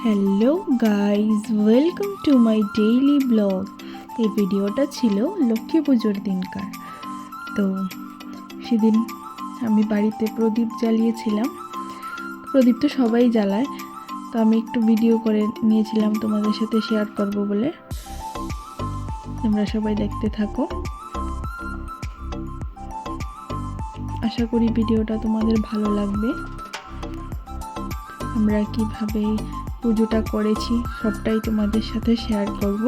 Hello guys, welcome to my daily blog. এই ভিডিওটা ছিল লক্ষ্মী পুজোর দিনকার। তো সেদিন আমি বাড়িতে প্রদীপ জ্বালিয়েছিলাম। প্রদীপ তো সবাই জ্বালায়, তো আমি একটু ভিডিও করে নিয়েছিলাম তোমাদের সাথে শেয়ার করব বলে। তোমরা সবাই দেখতে থাকো, আশা করি ভিডিওটা তোমাদের ভালো লাগবে। আমরা কিভাবে পুজোটা করেছি সবটাই তোমাদের সাথে শেয়ার করব।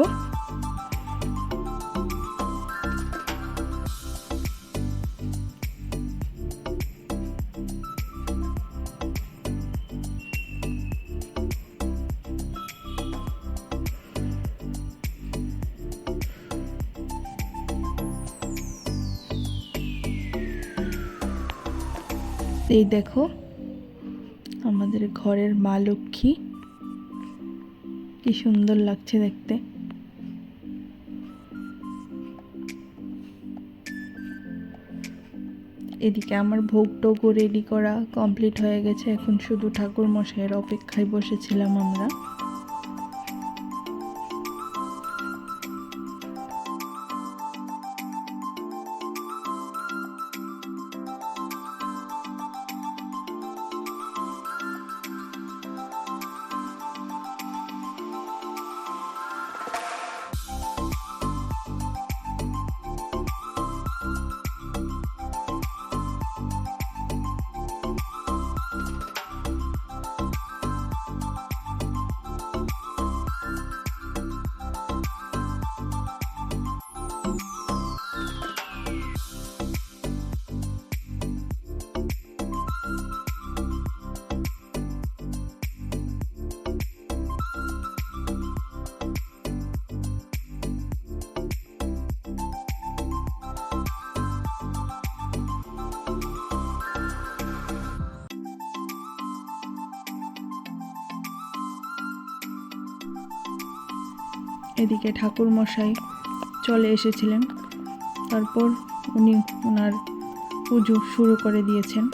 এই দেখো আমাদের ঘরের মা লক্ষ্মী, কি সুন্দর লাগছে দেখতে। এদিকে আমার ভোগ টোগও রেডি করা কমপ্লিট হয়ে গেছে, এখন শুধু ঠাকুর মশাইয়ের অপেক্ষায় বসেছিলাম আমরা। এদিকে ঠাকুর মশাই চলে এসেছিলেন, তারপর উনি ওনার পুজো শুরু করে দিয়েছেন।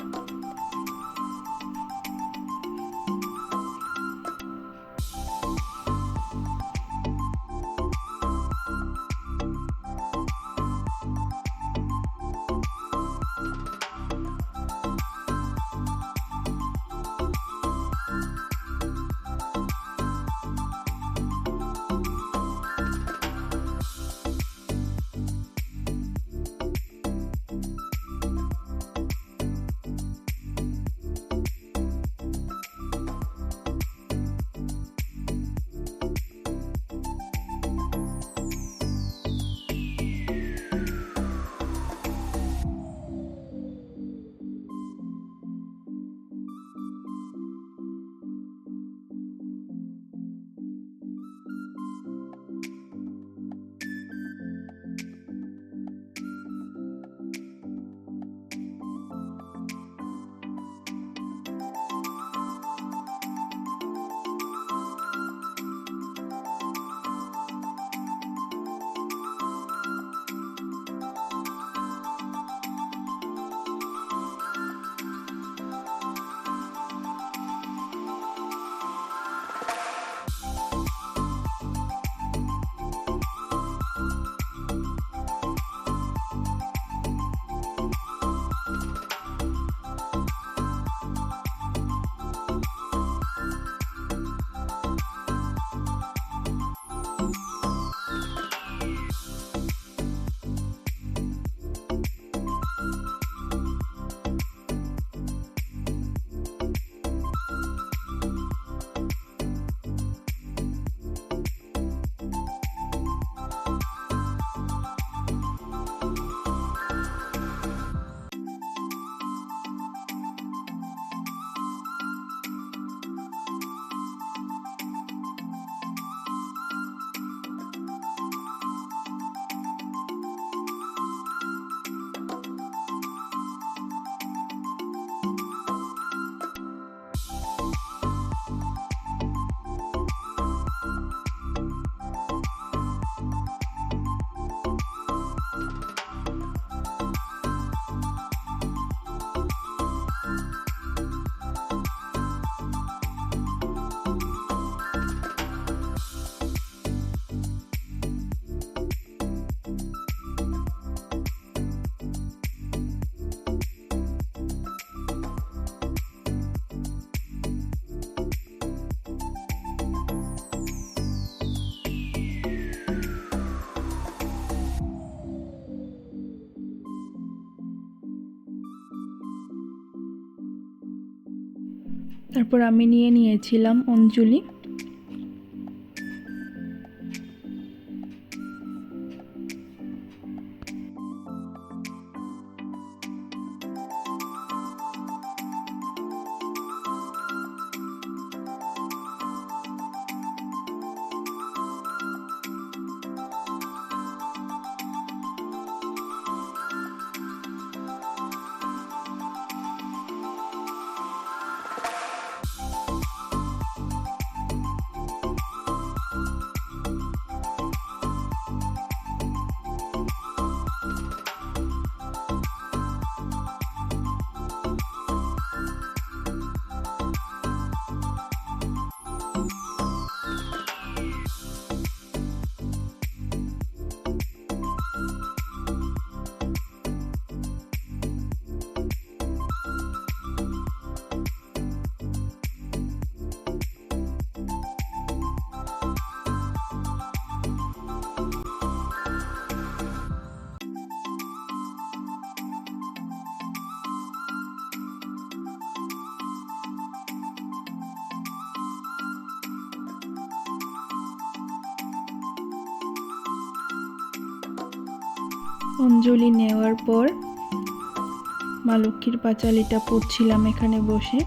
তারপর আমি নিয়েছিলাম অঞ্জলি। অঞ্জলি নেওয়ার পর মা লক্ষ্মীর পাঁচালিটা পড়ছিলাম এখানে বসে।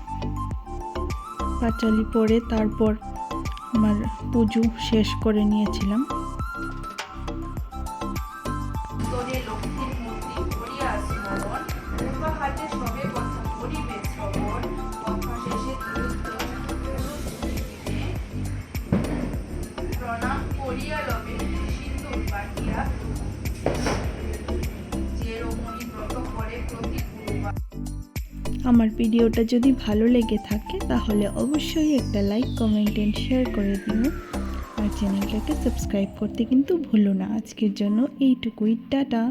পাঁচালি পড়ে তারপর আমার পুজো শেষ করে নিয়েছিলাম। আমার ভিডিওটা যদি ভালো লেগে থাকে তাহলে অবশ্যই একটা লাইক, কমেন্ট এন্ড শেয়ার করে দিও। আর চ্যানেলটাকে সাবস্ক্রাইব করতে কিন্তু ভুলো না। আজকের জন্য এইটুকুই, টাটা।